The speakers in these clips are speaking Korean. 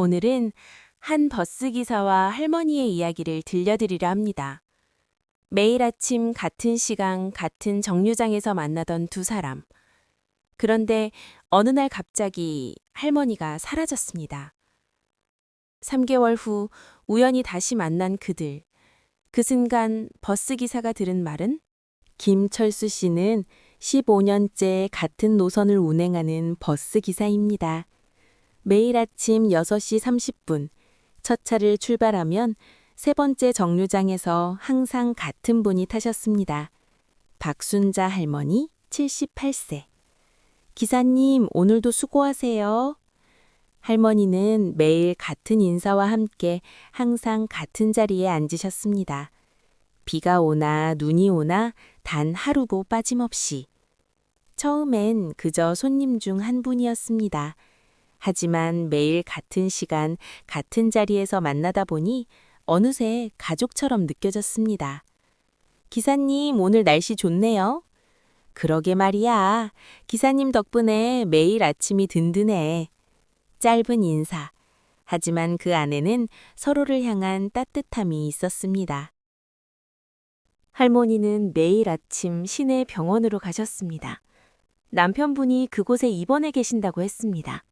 오늘은 한 버스 기사와 할머니의 이야기를 들려드리려 합니다. 매일 아침 같은 시간, 같은 정류장에서 만나던 두 사람. 그런데 어느 날 갑자기 할머니가 사라졌습니다. 3개월 후 우연히 다시 만난 그들. 그 순간 버스 기사가 들은 말은 김철수 씨는 15년째 같은 노선을 운행하는 버스 기사입니다. 매일 아침 6시 30분 첫 차를 출발하면 세 번째 정류장에서 항상 같은 분이 타셨습니다. 박순자 할머니 78세. 기사님, 오늘도 수고하세요. 할머니는 매일 같은 인사와 함께 항상 같은 자리에 앉으셨습니다. 비가 오나 눈이 오나 단 하루도 빠짐없이. 처음엔 그저 손님 중 한 분이었습니다. 하지만 매일 같은 시간, 같은 자리에서 만나다 보니 어느새 가족처럼 느껴졌습니다. 기사님, 오늘 날씨 좋네요. 그러게 말이야. 기사님 덕분에 매일 아침이 든든해. 짧은 인사. 하지만 그 안에는 서로를 향한 따뜻함이 있었습니다. 할머니는 매일 아침 시내 병원으로 가셨습니다. 남편분이 그곳에 입원해 계신다고 했습니다.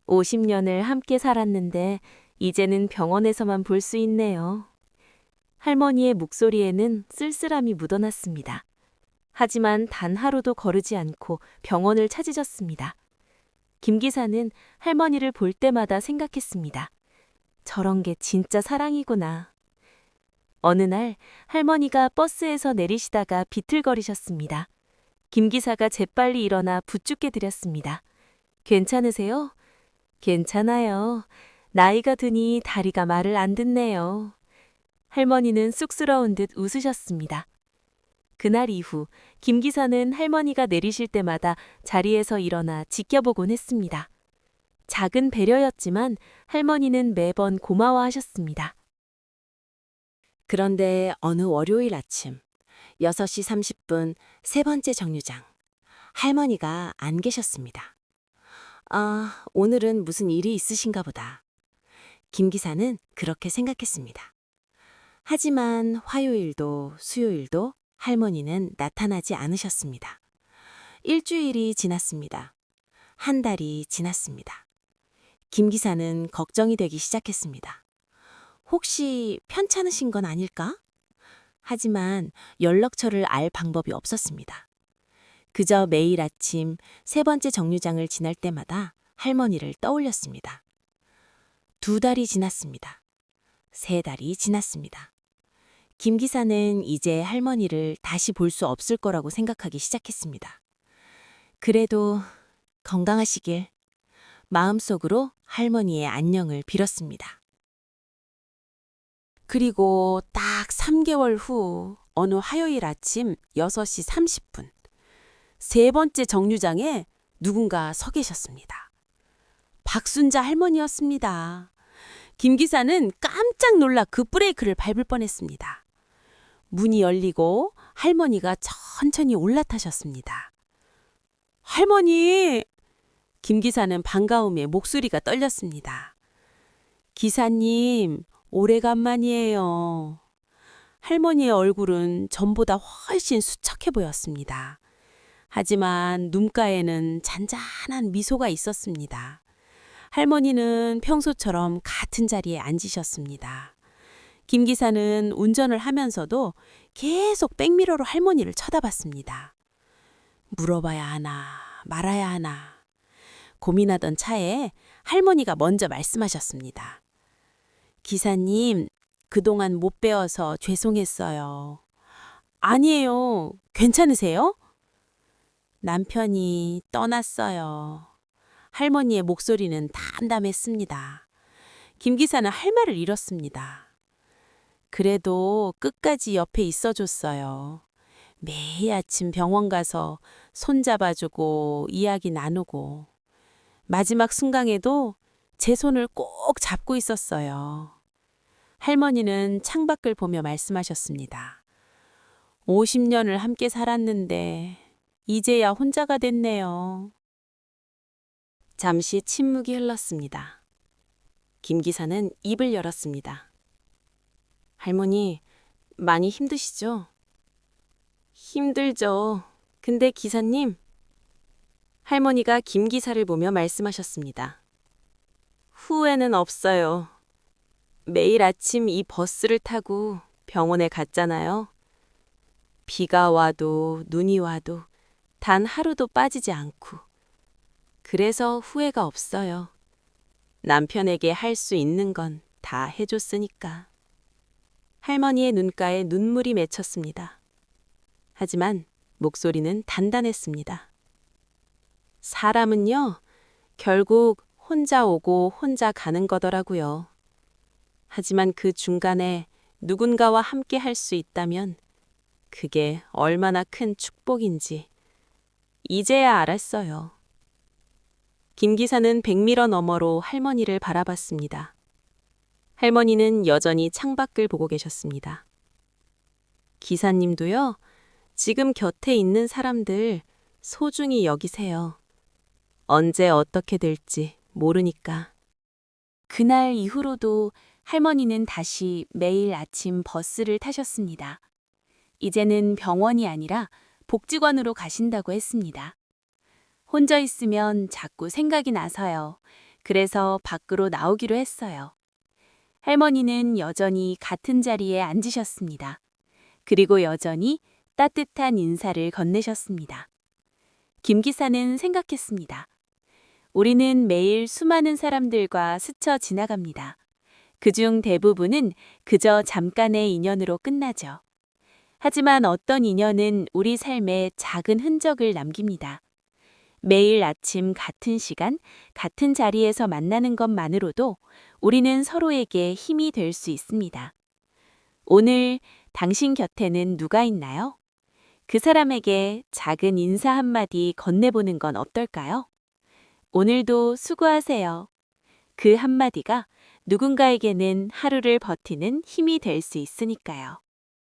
50년을 함께 살았는데 이제는 병원에서만 볼 수 있네요. 할머니의 목소리에는 쓸쓸함이 묻어났습니다. 하지만 단 하루도 거르지 않고 병원을 찾으셨습니다. 김 기사는 할머니를 볼 때마다 생각했습니다. 저런 게 진짜 사랑이구나. 어느 날 할머니가 버스에서 내리시다가 비틀거리셨습니다. 김 기사가 재빨리 일어나 부축해 드렸습니다. 괜찮으세요? 괜찮아요. 나이가 드니 다리가 말을 안 듣네요. 할머니는 쑥스러운 듯 웃으셨습니다. 그날 이후 김 기사는 할머니가 내리실 때마다 자리에서 일어나 지켜보곤 했습니다. 작은 배려였지만 할머니는 매번 고마워하셨습니다. 그런데 어느 월요일 아침 6시 30분 세 번째 정류장. 할머니가 안 계셨습니다. 아, 오늘은 무슨 일이 있으신가 보다. 김 기사는 그렇게 생각했습니다. 하지만 화요일도 수요일도 할머니는 나타나지 않으셨습니다. 일주일이 지났습니다. 한 달이 지났습니다. 김 기사는 걱정이 되기 시작했습니다. 혹시 편찮으신 건 아닐까? 하지만 연락처를 알 방법이 없었습니다. 그저 매일 아침 세 번째 정류장을 지날 때마다 할머니를 떠올렸습니다. 2달이 지났습니다. 3달이 지났습니다. 김 기사는 이제 할머니를 다시 볼 수 없을 거라고 생각하기 시작했습니다. 그래도 건강하시길 마음속으로 할머니의 안녕을 빌었습니다. 그리고 딱 3개월 후 어느 화요일 아침 6시 30분 세 번째 정류장에 누군가 서 계셨습니다. 박순자 할머니였습니다. 김 기사는 깜짝 놀라 급브레이크를 밟을 뻔했습니다. 문이 열리고 할머니가 천천히 올라타셨습니다. 할머니! 김 기사는 반가움에 목소리가 떨렸습니다. 기사님, 오래간만이에요. 할머니의 얼굴은 전보다 훨씬 수척해 보였습니다. 하지만 눈가에는 잔잔한 미소가 있었습니다. 할머니는 평소처럼 같은 자리에 앉으셨습니다. 김 기사는 운전을 하면서도 계속 백미러로 할머니를 쳐다봤습니다. 물어봐야 하나, 말아야 하나. 고민하던 차에 할머니가 먼저 말씀하셨습니다. 기사님, 그동안 못 배워서 죄송했어요. 아니에요. 괜찮으세요? 남편이 떠났어요. 할머니의 목소리는 담담했습니다. 김 기사는 할 말을 잃었습니다. 그래도 끝까지 옆에 있어줬어요. 매일 아침 병원 가서 손잡아주고 이야기 나누고 마지막 순간에도 제 손을 꼭 잡고 있었어요. 할머니는 창밖을 보며 말씀하셨습니다. 50년을 함께 살았는데 이제야 혼자가 됐네요. 잠시 침묵이 흘렀습니다. 김 기사는 입을 열었습니다. 할머니, 많이 힘드시죠? 힘들죠. 근데 기사님, 할머니가 김 기사를 보며 말씀하셨습니다. 후회는 없어요. 매일 아침 이 버스를 타고 병원에 갔잖아요. 비가 와도 눈이 와도 단 하루도 빠지지 않고. 그래서 후회가 없어요. 남편에게 할 수 있는 건 다 해줬으니까. 할머니의 눈가에 눈물이 맺혔습니다. 하지만 목소리는 단단했습니다. 사람은요, 결국 혼자 오고 혼자 가는 거더라고요. 하지만 그 중간에 누군가와 함께 할 수 있다면 그게 얼마나 큰 축복인지 이제야 알았어요. 김 기사는 100m 너머로 할머니를 바라봤습니다. 할머니는 여전히 창밖을 보고 계셨습니다. 기사님도요, 지금 곁에 있는 사람들 소중히 여기세요. 언제 어떻게 될지 모르니까. 그날 이후로도 할머니는 다시 매일 아침 버스를 타셨습니다. 이제는 병원이 아니라 복지관으로 가신다고 했습니다. 혼자 있으면 자꾸 생각이 나서요. 그래서 밖으로 나오기로 했어요. 할머니는 여전히 같은 자리에 앉으셨습니다. 그리고 여전히 따뜻한 인사를 건네셨습니다. 김 기사는 생각했습니다. 우리는 매일 수많은 사람들과 스쳐 지나갑니다. 그중 대부분은 그저 잠깐의 인연으로 끝나죠. 하지만 어떤 인연은 우리 삶에 작은 흔적을 남깁니다. 매일 아침 같은 시간, 같은 자리에서 만나는 것만으로도 우리는 서로에게 힘이 될 수 있습니다. 오늘 당신 곁에는 누가 있나요? 그 사람에게 작은 인사 한마디 건네보는 건 어떨까요? 오늘도 수고하세요. 그 한마디가 누군가에게는 하루를 버티는 힘이 될 수 있으니까요.